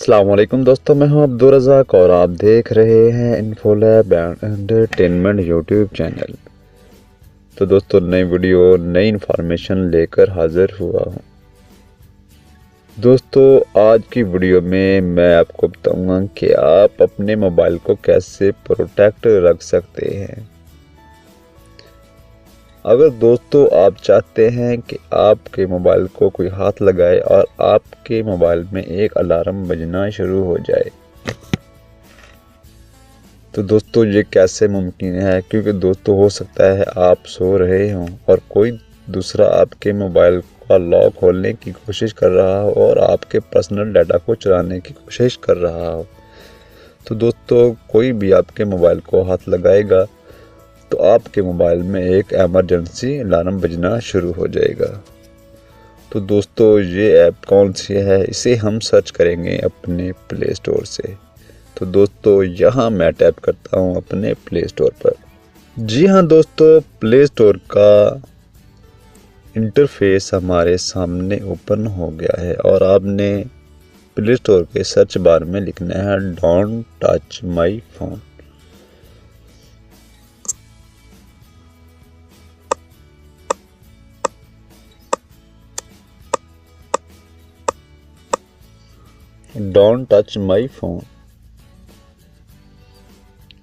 अस्सलाम वालेकुम दोस्तों, मैं हूं अब्दुल रज़ाक और आप देख रहे हैं इन्फोलैब एंटरटेनमेंट यूट्यूब चैनल। तो दोस्तों, नई वीडियो नई इन्फॉर्मेशन लेकर हाजिर हुआ हूं। दोस्तों, आज की वीडियो में मैं आपको बताऊंगा कि आप अपने मोबाइल को कैसे प्रोटेक्ट रख सकते हैं। अगर दोस्तों आप चाहते हैं कि आपके मोबाइल को कोई हाथ लगाए और आपके मोबाइल में एक अलार्म बजना शुरू हो जाए, तो दोस्तों ये कैसे मुमकिन है? क्योंकि दोस्तों हो सकता है आप सो रहे हों और कोई दूसरा आपके मोबाइल का लॉक खोलने की कोशिश कर रहा हो और आपके पर्सनल डाटा को चुराने की कोशिश कर रहा हो। तो दोस्तों, कोई भी आपके मोबाइल को हाथ लगाएगा तो आपके मोबाइल में एक इमरजेंसी अलार्म बजना शुरू हो जाएगा। तो दोस्तों, ये ऐप कौन सी है, इसे हम सर्च करेंगे अपने प्ले स्टोर से। तो दोस्तों, यहाँ मैं टैप करता हूँ अपने प्ले स्टोर पर। जी हाँ दोस्तों, प्ले स्टोर का इंटरफेस हमारे सामने ओपन हो गया है और आपने प्ले स्टोर के सर्च बार में लिखना है don't touch my phone. Don't touch my phone.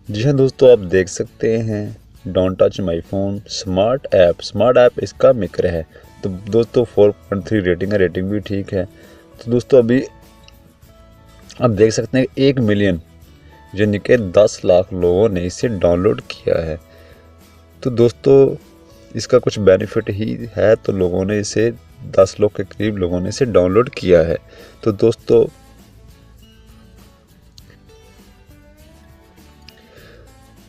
जी हाँ दोस्तों, आप देख सकते हैं don't touch my phone smart app इसका मिक्र है। तो दोस्तों 4.3 रेटिंग है, रेटिंग भी ठीक है। तो दोस्तों, अभी आप देख सकते हैं 1 मिलियन यानी कि 10 लाख लोगों ने इसे डाउनलोड किया है। तो दोस्तों, इसका कुछ बेनिफिट ही है, तो लोगों ने इसे 10 लाख के करीब लोगों ने इसे डाउनलोड किया है। तो दोस्तों,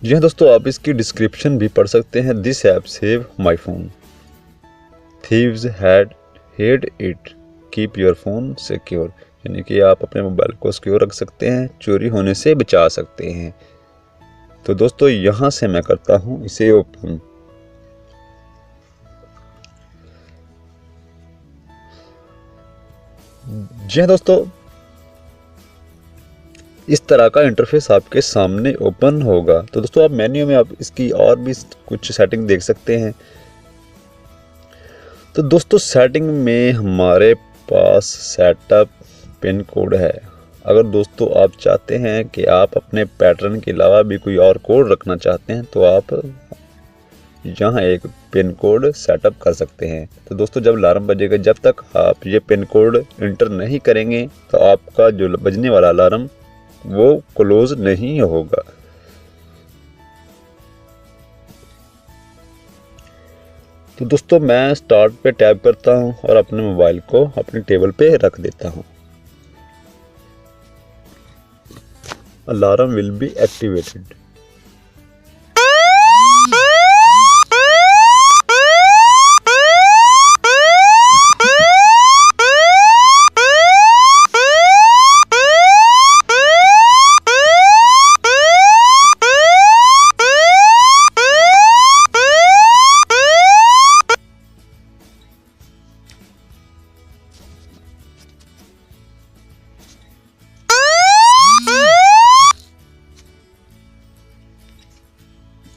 जी हाँ दोस्तों, आप इसकी डिस्क्रिप्शन भी पढ़ सकते हैं। This app save my phone, thieves head it, keep your phone secure. यानी कि आप अपने मोबाइल को सिक्योर रख सकते हैं, चोरी होने से बचा सकते हैं। तो दोस्तों, यहाँ से मैं करता हूँ इसे ओपन। जी हाँ दोस्तों, इस तरह का इंटरफेस आपके सामने ओपन होगा। तो दोस्तों, आप मेन्यू में आप इसकी और भी कुछ सेटिंग देख सकते हैं। तो दोस्तों, सेटिंग में हमारे पास सेटअप पिन कोड है। अगर दोस्तों आप चाहते हैं कि आप अपने पैटर्न के अलावा भी कोई और कोड रखना चाहते हैं, तो आप यहाँ एक पिन कोड सेटअप कर सकते हैं। तो दोस्तों, जब अलार्म बजेगा, जब तक आप ये पिन कोड इंटर नहीं करेंगे, तो आपका जो बजने वाला अलार्म वो क्लोज नहीं होगा। तो दोस्तों, मैं स्टार्ट पे टैप करता हूं और अपने मोबाइल को अपनी टेबल पे रख देता हूं। Alarm will be activated.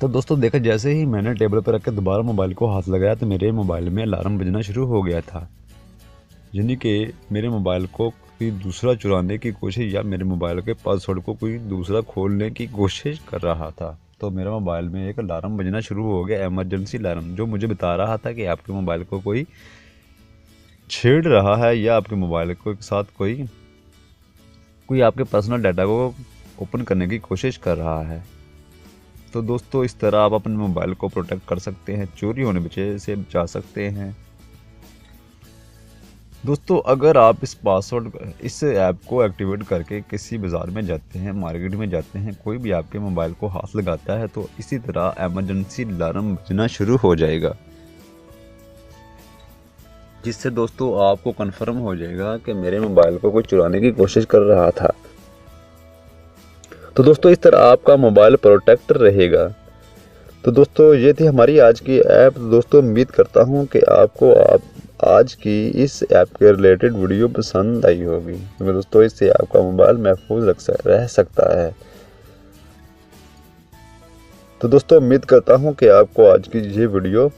तो दोस्तों देखा, जैसे ही मैंने टेबल पर रख के दोबारा मोबाइल को हाथ लगाया तो मेरे मोबाइल में अलार्म बजना शुरू हो गया था। यानी कि मेरे मोबाइल को कोई दूसरा चुराने की कोशिश या मेरे मोबाइल के पासवर्ड को कोई दूसरा खोलने की कोशिश कर रहा था। तो मेरे मोबाइल में एक अलार्म बजना शुरू हो गया, इमरजेंसी अलार्म, जो मुझे बता रहा था कि आपके मोबाइल को कोई छेड़ रहा है या आपके मोबाइल के साथ कोई आपके पर्सनल डाटा को ओपन करने की कोशिश कर रहा है। तो दोस्तों, इस तरह आप अपने मोबाइल को प्रोटेक्ट कर सकते हैं, चोरी होने से बचा सकते हैं। दोस्तों, अगर आप इस ऐप को एक्टिवेट करके किसी बाज़ार में जाते हैं, मार्केट में जाते हैं, कोई भी आपके मोबाइल को हाथ लगाता है, तो इसी तरह इमरजेंसी अलार्म बजना शुरू हो जाएगा, जिससे दोस्तों आपको कंफर्म हो जाएगा कि मेरे मोबाइल को कोई चुराने की कोशिश कर रहा था। तो दोस्तों, इस तरह आपका मोबाइल प्रोटेक्ट रहेगा। तो दोस्तों, ये थी हमारी आज की ऐप। दोस्तों, उम्मीद करता हूँ कि आज की इस ऐप के रिलेटेड वीडियो पसंद आई होगी, क्योंकि दोस्तों इससे आपका मोबाइल महफूज रह सकता है। तो दोस्तों उम्मीद करता हूँ कि आपको आज की ये वीडियो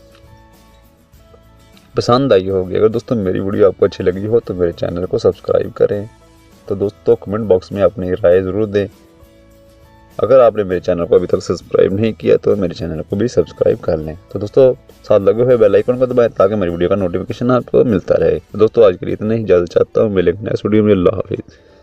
पसंद आई होगी। अगर दोस्तों मेरी वीडियो आपको अच्छी लगी हो तो मेरे चैनल को सब्सक्राइब करें। तो दोस्तों कमेंट बॉक्स में अपनी राय ज़रूर दें। अगर आपने मेरे चैनल को अभी तक सब्सक्राइब नहीं किया तो मेरे चैनल को भी सब्सक्राइब कर लें। तो दोस्तों साथ लगे हुए बेल आइकन को दबाएं ताकि मेरी वीडियो का नोटिफिकेशन आपको मिलता रहे। तो दोस्तों आज के लिए इतना ही, इजाज़त चाहता हूँ। मिलेंगे नेक्स्ट वीडियो में। अल्लाह हाफिज़।